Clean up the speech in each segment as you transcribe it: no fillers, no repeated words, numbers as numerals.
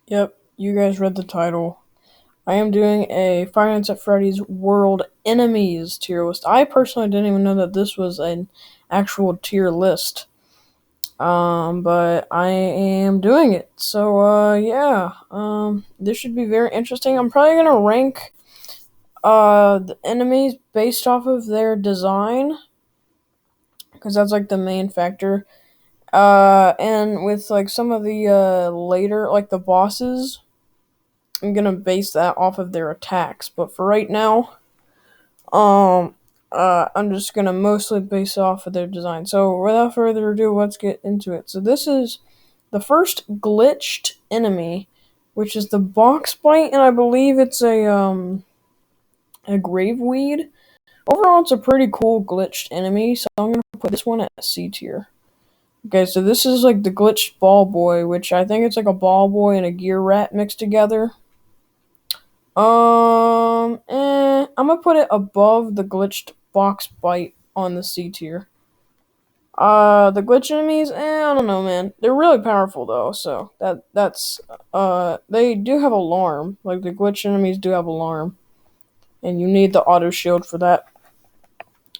Yep, you guys read the title. I am doing a Five Nights at Freddy's World Enemies tier list. I personally didn't even know that this was an actual tier list. But I am doing it. So, yeah. This should be very interesting. I'm probably gonna rank, the enemies based off of their design, because that's, like, the main factor. And with, like, some of the, later, like, the bosses, I'm gonna base that off of their attacks. But for right now, um, I'm just gonna mostly base off of their design. So without further ado, let's get into it. So this is the first glitched enemy, which is the box bite, and I believe it's a graveweed. Overall, it's a pretty cool glitched enemy, so I'm gonna put this one at C tier. Okay, so this is like the glitched ball boy, which I think it's like a ball boy and a gear rat mixed together. I'm gonna put it above the glitched box bite on the C tier. The glitch enemies, I don't know, man. They're really powerful though, so that's they do have alarm. Like the glitch enemies do have alarm, and you need the auto shield for that.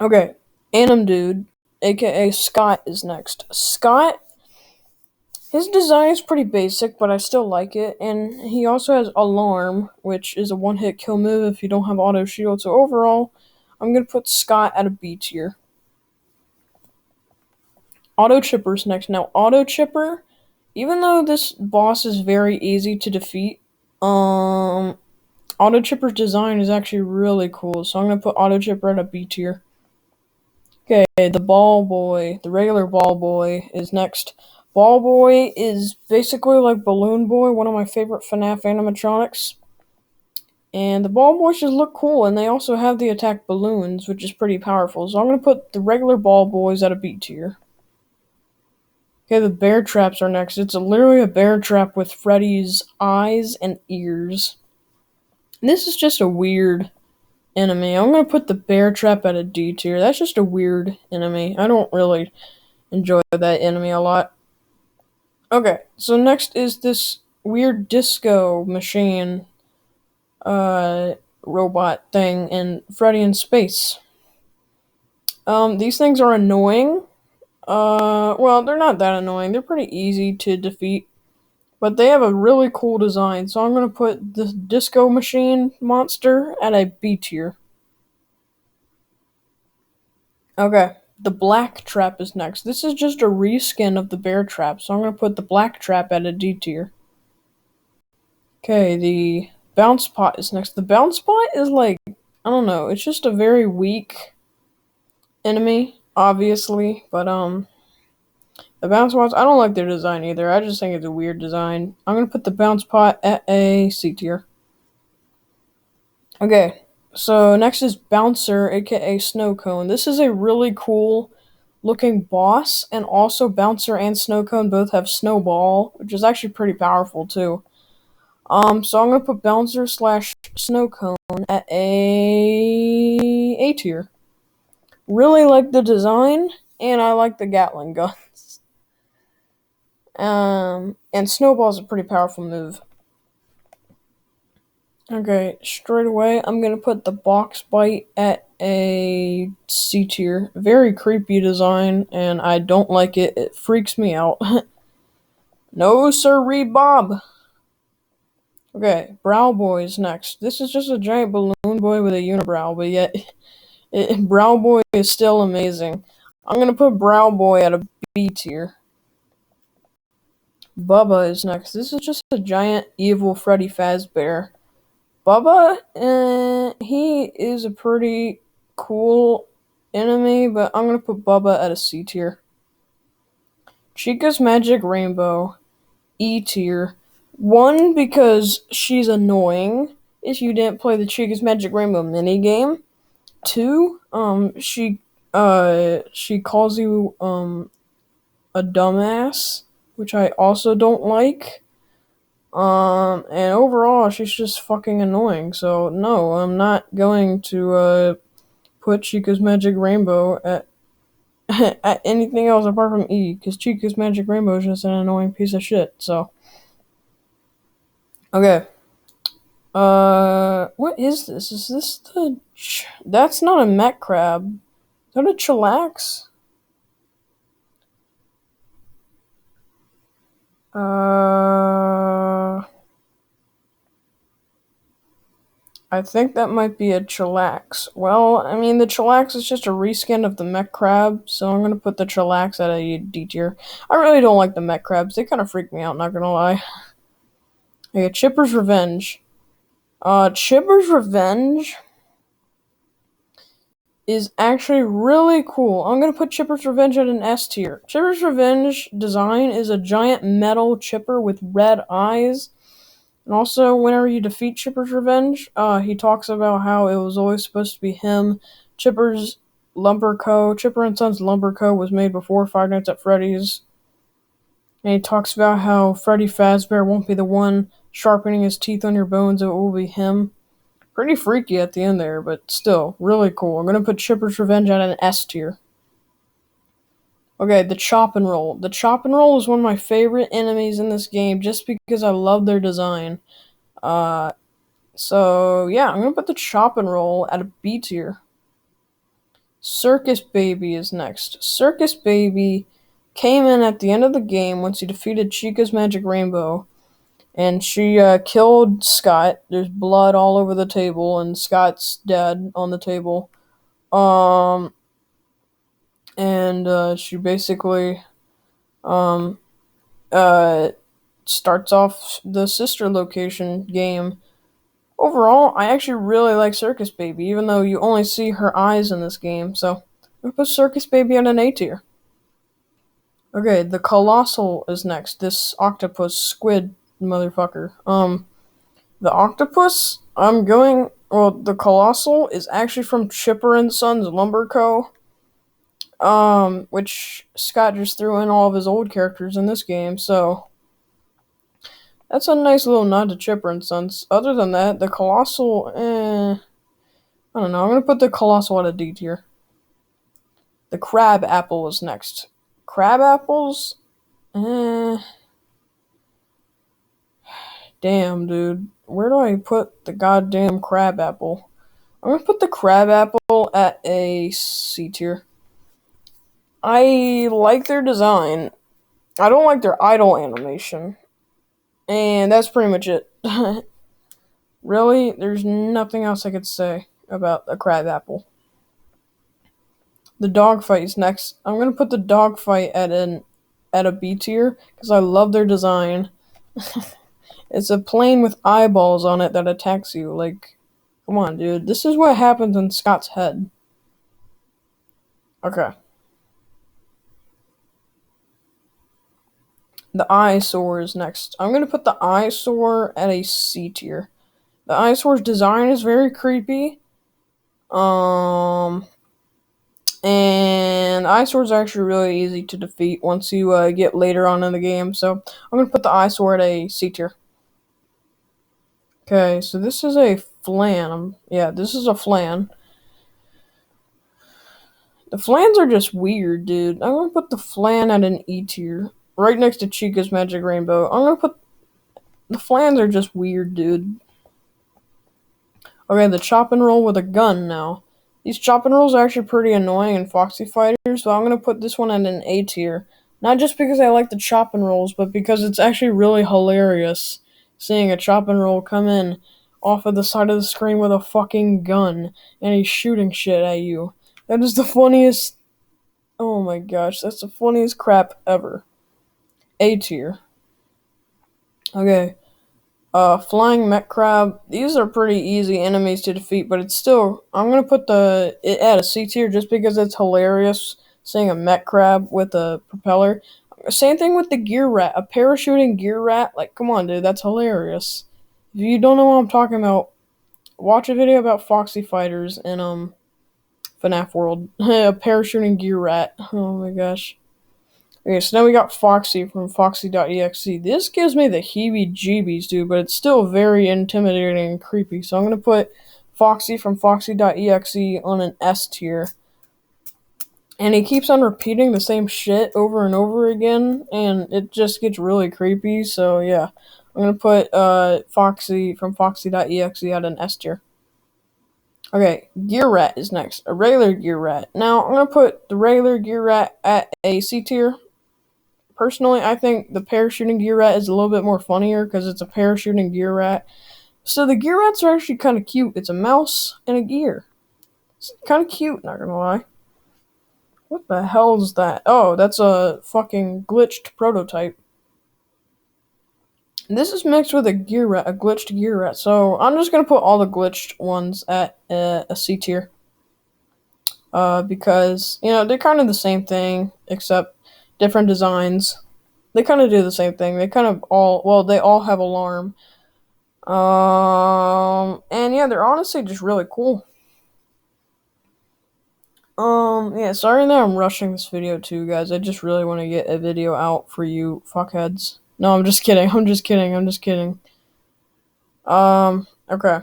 Okay, Anim Dude, aka Scott, is next. Scott, his design is pretty basic, but I still like it, and he also has alarm, which is a one-hit kill move if you don't have auto shield. So overall, I'm gonna put Scott at a B tier. Auto Chipper's next. Now, Auto Chipper, even though this boss is very easy to defeat, Auto Chipper's design is actually really cool. So I'm gonna put Auto Chipper at a B tier. Okay, the Ball Boy, the regular Ball Boy, is next. Ball Boy is basically like Balloon Boy, one of my favorite FNAF animatronics. And the Ball Boys just look cool, and they also have the attack balloons, which is pretty powerful. So I'm gonna put the regular Ball Boys at a B tier. Okay, the bear traps are next. It's literally a bear trap with Freddy's eyes and ears. This is just a weird enemy. I'm gonna put the bear trap at a D tier. That's just a weird enemy. I don't really enjoy that enemy a lot. Okay, so next is this weird disco machine, uh, robot thing in Freddy in Space. These things are annoying. Well, they're not that annoying. They're pretty easy to defeat. But they have a really cool design, so I'm gonna put this disco machine monster at a B tier. Okay, the black trap is next. This is just a reskin of the bear trap, so I'm gonna put the black trap at a D tier. Okay, the bounce pot is next. The bounce pot is like, I don't know, it's just a very weak enemy, obviously, but the bounce pots, I don't like their design either. I just think it's a weird design. I'm gonna put the bounce pot at a C tier. Okay, so next is Bouncer, aka Snow Cone. This is a really cool looking boss, and also Bouncer and Snow Cone both have Snowball, which is actually pretty powerful too. So I'm gonna put Bouncer slash Snow Cone at A tier. Really like the design, and I like the Gatling guns. And Snowball's a pretty powerful move. Okay, straight away, I'm gonna put the box bite at a C tier. Very creepy design, and I don't like it. It freaks me out. No, sirree, Bob. Okay, Brow Boy is next. This is just a giant balloon boy with a unibrow, but yet Brow Boy is still amazing. I'm gonna put Brow Boy at a B tier. Bubba is next. This is just a giant evil Freddy Fazbear. Bubba, he is a pretty cool enemy, but I'm gonna put Bubba at a C tier. Chica's Magic Rainbow, E tier. One, because she's annoying if you didn't play the Chica's Magic Rainbow minigame. Two, she calls you, a dumbass, which I also don't like. And overall, she's just fucking annoying. So no, I'm not going to put Chica's Magic Rainbow at at anything else apart from E, because Chica's Magic Rainbow is just an annoying piece of shit. So Okay. What is this? Is this the... That's not a mech crab. Is that a chillax? I think that might be a chillax. Well, I mean, the chillax is just a reskin of the mech crab, so I'm gonna put the chillax at a D tier. I really don't like the mech crabs. They kind of freak me out, not gonna lie. Okay, Chipper's Revenge. Chipper's Revenge is actually really cool. I'm gonna put Chipper's Revenge at an S tier. Chipper's Revenge design is a giant metal chipper with red eyes. And also, whenever you defeat Chipper's Revenge, he talks about how it was always supposed to be him. Chipper's Lumber Co. Chipper and Sons Lumber Co. was made before Five Nights at Freddy's. And he talks about how Freddy Fazbear won't be the one sharpening his teeth on your bones, it will be him. Pretty freaky at the end there, but still, really cool. I'm gonna put Chipper's Revenge at an S tier. Okay, the Chop and Roll. The Chop and Roll is one of my favorite enemies in this game just because I love their design. So yeah, I'm gonna put the Chop and Roll at a B tier. Circus Baby is next. Circus Baby came in at the end of the game once you defeated Chica's Magic Rainbow, and she killed Scott. There's blood all over the table, and Scott's dead on the table. And she basically um starts off the sister location game. Overall, I actually really like Circus Baby, even though you only see her eyes in this game, so I'm gonna put Circus Baby at an A tier. Okay, the Colossal is next. This octopus squid motherfucker. The octopus, the Colossal is actually from Chipper and Sons Lumber Co. Which Scott just threw in all of his old characters in this game, so that's a nice little nod to Chipper and Sons. Other than that, the Colossal, I don't know. I'm gonna put the Colossal at a D tier. The Crab Apple is next. Crab apples? Damn, dude. Where do I put the goddamn crab apple? I'm gonna put the crab apple at a C tier. I like their design. I don't like their idle animation. And that's pretty much it. Really, there's nothing else I could say about a crab apple. The dogfight is next. I'm gonna put the dogfight at a B tier because I love their design. It's a plane with eyeballs on it that attacks you. Like, come on, dude. This is what happens in Scott's head. Okay. The eyesore is next. I'm gonna put the eyesore at a C tier. The eyesore's design is very creepy. And eyesores are actually really easy to defeat once you get later on in the game. So I'm gonna put the eyesore at a C tier. Okay, so this is a flan. Yeah, this is a flan. The flans are just weird, dude. I'm gonna put the flan at an E tier, right next to Chica's Magic Rainbow. I'm gonna put the flans are just weird, dude. Okay, the chop and roll with a gun now. These chop and rolls are actually pretty annoying in Foxy Fighters, so I'm gonna put this one at an A tier. Not just because I like the chop and rolls, but because it's actually really hilarious seeing a chop and roll come in off of the side of the screen with a fucking gun and he's shooting shit at you. That is the funniest. Oh my gosh, that's the funniest crap ever. A tier. Okay. Flying Mech Crab. These are pretty easy enemies to defeat, but it's still. I'm gonna put it at a C tier just because it's hilarious seeing a Mech Crab with a propeller. Same thing with the Gear Rat. A parachuting Gear Rat. Like, come on, dude, that's hilarious. If you don't know what I'm talking about, watch a video about Foxy Fighters and FNAF World. A parachuting Gear Rat. Oh my gosh. Okay, so now we got Foxy from Foxy.exe. This gives me the heebie-jeebies, dude, but it's still very intimidating and creepy. So I'm going to put Foxy from Foxy.exe on an S tier. And he keeps on repeating the same shit over and over again, and it just gets really creepy, so yeah. I'm gonna put Foxy from Foxy.exe at an S tier. Okay, Gear Rat is next. A regular Gear Rat. Now, I'm gonna put the regular Gear Rat at a C tier. Personally, I think the parachuting Gear Rat is a little bit more funnier because it's a parachuting Gear Rat. So the Gear Rats are actually kind of cute. It's a mouse and a gear. It's kind of cute, not gonna lie. What the hell is that? Oh, that's a fucking glitched prototype. This is mixed with a gear rat, a glitched gear rat. So I'm just gonna put all the glitched ones at a C tier. Because they're kind of the same thing except different designs. They kind of do the same thing. They kind of they all have alarm. And yeah, they're honestly just really cool. Yeah, sorry that I'm rushing this video too, guys. I just really want to get a video out for you fuckheads. No, I'm just kidding. I'm just kidding. I'm just kidding. Okay.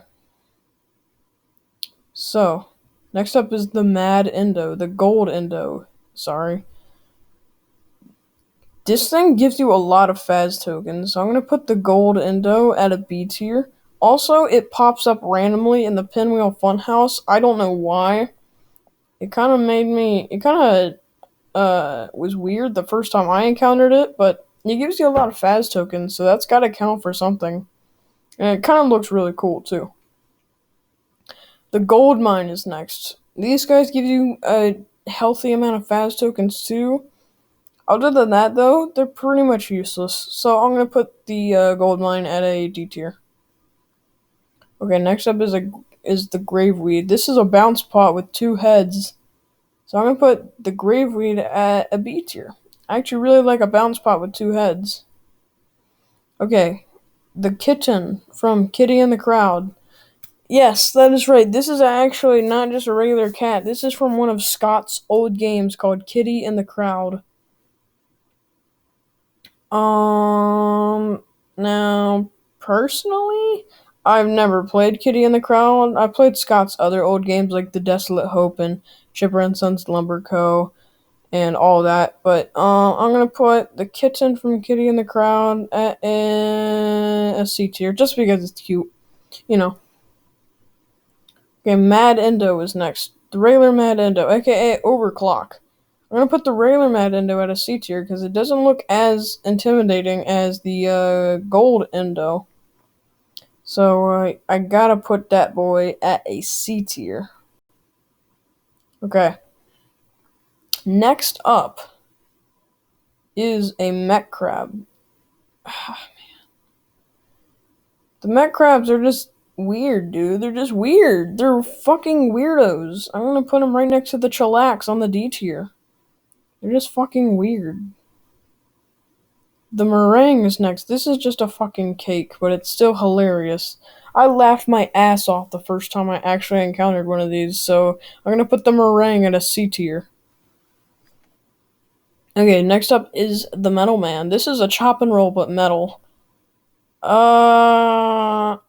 So, next up is the Mad Endo, the Gold Endo. Sorry. This thing gives you a lot of Faz tokens, so I'm gonna put the Gold Endo at a B tier. Also, it pops up randomly in the Pinwheel Funhouse. I don't know why. It kind of was weird the first time I encountered it, but it gives you a lot of Faz tokens, so that's gotta count for something. And it kind of looks really cool, too. The Gold Mine is next. These guys give you a healthy amount of Faz tokens, too. Other than that, though, they're pretty much useless, so I'm gonna put the Gold Mine at a D tier. Okay, next up is the Graveweed. This is a bounce pot with 2 heads. So I'm gonna put the Graveweed at a B tier. I actually really like a bounce pot with 2 heads. Okay, the Kitten from Kitty in the Crowd. Yes, that is right. This is actually not just a regular cat. This is from one of Scott's old games called Kitty in the Crowd. Now, personally, I've never played Kitty in the Crowd. I played Scott's other old games like The Desolate Hope and Chipper and Sons Lumber Co. and all that. But I'm gonna put the Kitten from Kitty in the Crowd at a C tier just because it's cute, you know. Okay, Mad Endo is next. The regular Mad Endo, aka Overclock. I'm gonna put the regular Mad Endo at a C tier because it doesn't look as intimidating as the Gold Endo. So I gotta put that boy at a C tier. Okay. Next up is a Mech Crab. The Mech Crabs are just weird, dude. They're just weird. They're fucking weirdos. I'm gonna put them right next to the Chillax on the D tier. They're just fucking weird. The Meringue is next. This is just a fucking cake, but it's still hilarious. I laughed my ass off the first time I actually encountered one of these, so I'm gonna put the Meringue at a C tier. Okay, next up is the Metal Man. This is a chop and roll, but metal. They're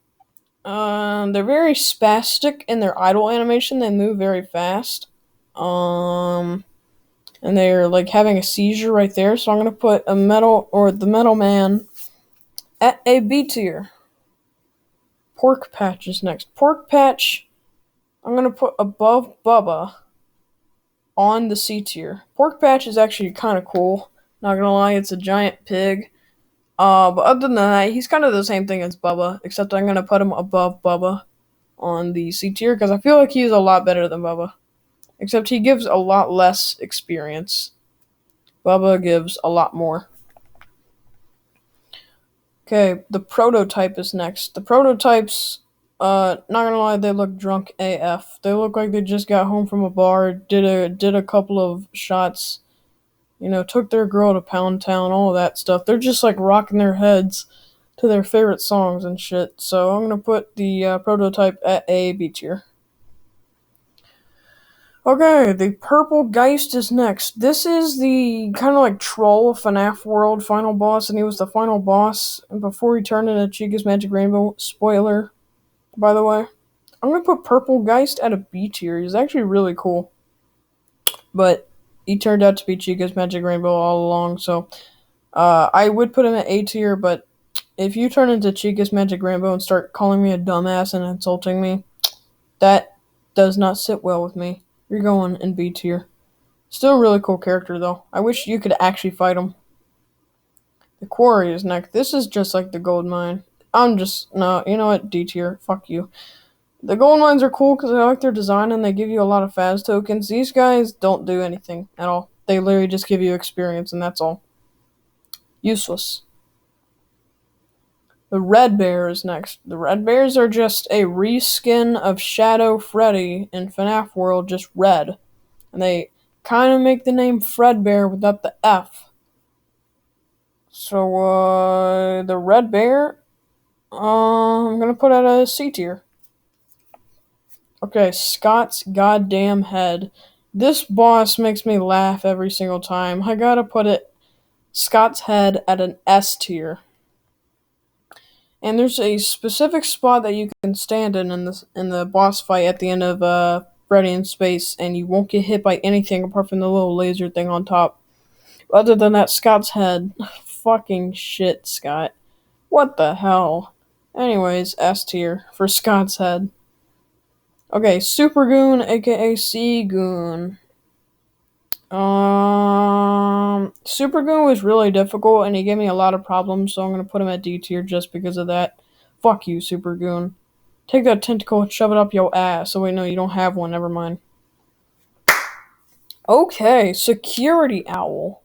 very spastic in their idle animation. They move very fast. And they're like having a seizure right there. So I'm gonna put the Metal Man at a B tier. Pork Patch is next. Pork Patch, I'm gonna put above Bubba on the C tier. Pork Patch is actually kind of cool. Not gonna lie, it's a giant pig. But other than that, he's kind of the same thing as Bubba, except I'm gonna put him above Bubba on the C tier because I feel like he's a lot better than Bubba. Except he gives a lot less experience. Bubba gives a lot more. Okay, the Prototype is next. The Prototypes, not gonna lie, they look drunk AF. They look like they just got home from a bar, did a couple of shots, took their girl to Pound Town, all of that stuff. They're just like rocking their heads to their favorite songs and shit. So I'm gonna put the Prototype at a B tier. Okay, the Purple Geist is next. This is the kind of like troll of FNAF World final boss, and he was the final boss before he turned into Chica's Magic Rainbow. Spoiler, by the way. I'm gonna put Purple Geist at a B tier. He's actually really cool. But he turned out to be Chica's Magic Rainbow all along, so I would put him at A tier, but if you turn into Chica's Magic Rainbow and start calling me a dumbass and insulting me, that does not sit well with me. You're going in B tier. Still a really cool character, though. I wish you could actually fight him. The quarry is next. This is just like the gold mine. No, you know what? D tier. Fuck you. The gold mines are cool because I like their design and they give you a lot of Faz tokens. These guys don't do anything at all. They literally just give you experience and that's all. Useless. The Red Bear is next. The Red Bears are just a reskin of Shadow Freddy in FNAF World, just red. And they kind of make the name Fredbear without the F. So, the Red Bear, I'm gonna put at a C tier. Okay, Scott's goddamn head. This boss makes me laugh every single time. I gotta put Scott's head at an S tier. And there's a specific spot that you can stand in the boss fight at the end of Freddy in Space, and you won't get hit by anything apart from the little laser thing on top. Other than that, Scott's head. Fucking shit, Scott. What the hell? Anyways, S tier for Scott's head. Okay, Super Goon, aka Sea Goon. Super Goon was really difficult, and he gave me a lot of problems, so I'm gonna put him at D tier just because of that. Fuck you, Super Goon. Take that tentacle and shove it up your ass. Oh wait, no, you don't have one, never mind. Okay, Security Owl.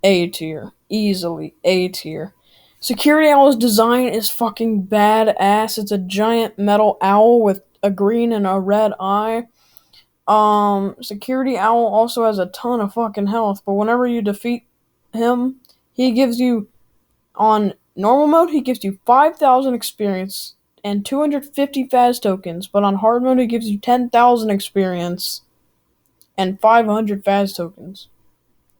A tier. Easily A tier. Security Owl's design is fucking badass. It's a giant metal owl with a green and a red eye. Security Owl also has a ton of fucking health, but whenever you defeat him, he gives you, on normal mode, he gives you 5,000 experience and 250 Faz tokens, but on hard mode, he gives you 10,000 experience and 500 Faz tokens.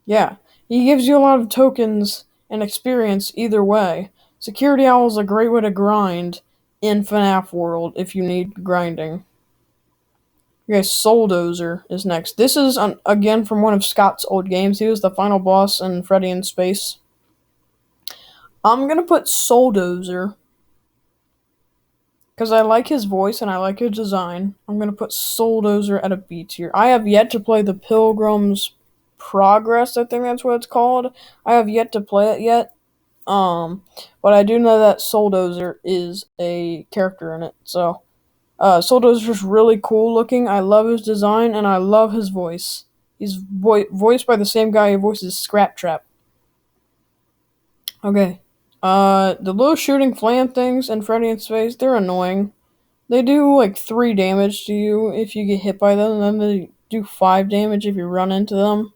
Yeah, he gives you a lot of tokens and experience either way. Security Owl is a great way to grind in FNAF World if you need grinding. Okay, Souldozer is next. This is, again, from one of Scott's old games. He was the final boss in Freddy in Space. I'm gonna put Souldozer because I like his voice and I like his design. I'm gonna put Souldozer at a B tier. I have yet to play the Pilgrim's Progress, I think that's what it's called. I have yet to play it yet. But I do know that Souldozer is a character in it, so Soldozer's really cool looking. I love his design, and I love his voice. He's voiced by the same guy who voices Scrap Trap. Okay. The little shooting flame things in Freddy in Space, they're annoying. They do, like, 3 damage to you if you get hit by them, and then they do 5 damage if you run into them.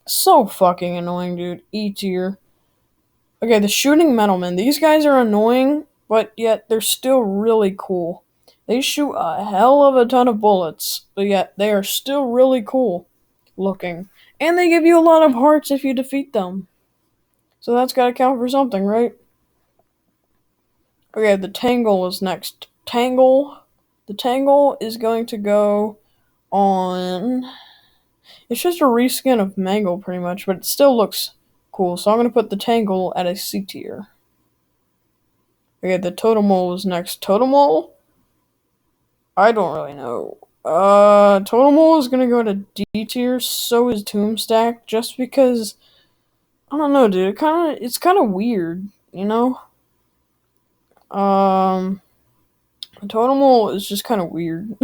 So fucking annoying, dude. E tier. Okay, the shooting metalmen. These guys are annoying, but yet they're still really cool. They shoot a hell of a ton of bullets, but yet they are still really cool looking. And they give you a lot of hearts if you defeat them. So that's gotta count for something, right? Okay, the Tangle is next. The Tangle is going to go on... It's just a reskin of Mangle, pretty much, but it still looks cool. So I'm gonna put the Tangle at a C tier. Okay, the Totemole is next. Totemole? I don't really know. Totemole is gonna go to D tier, so is Tombstack, just because, I don't know, dude, it's kinda weird, you know? Totemole is just kinda weird.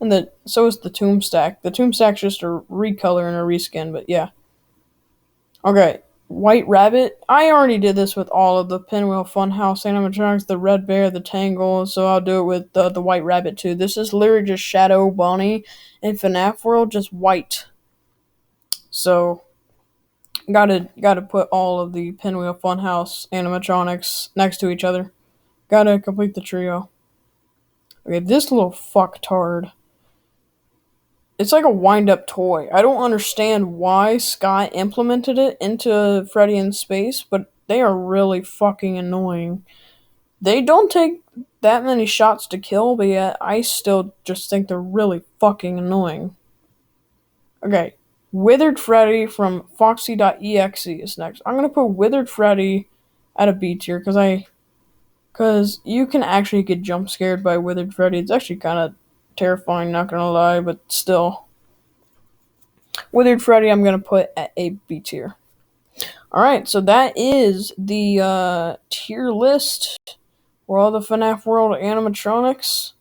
And so is the Tombstack. The Tombstack's just a recolor and a reskin, but yeah. Okay, White Rabbit. I already did this with all of the Pinwheel Funhouse animatronics, the Red Bear, the Tangle, so I'll do it with the White Rabbit too. This is literally just Shadow Bonnie in FNAF World, just white. So, gotta put all of the Pinwheel Funhouse animatronics next to each other. Gotta complete the trio. Okay, this little fucktard. It's like a wind-up toy. I don't understand why Scott implemented it into Freddy in Space, but they are really fucking annoying. They don't take that many shots to kill, but yet I still just think they're really fucking annoying. Okay, Withered Freddy from Foxy.exe is next. I'm gonna put Withered Freddy at a B tier, because I Because you can actually get jump scared by Withered Freddy. It's actually kind of terrifying, not gonna lie, but still. Withered Freddy, I'm gonna put at a B tier. Alright, so that is the tier list for all the FNAF World animatronics.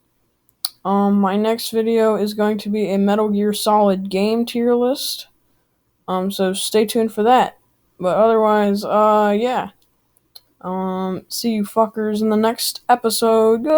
My next video is going to be a Metal Gear Solid game tier list. So stay tuned for that. But otherwise, yeah. See you fuckers in the next episode. Goodbye!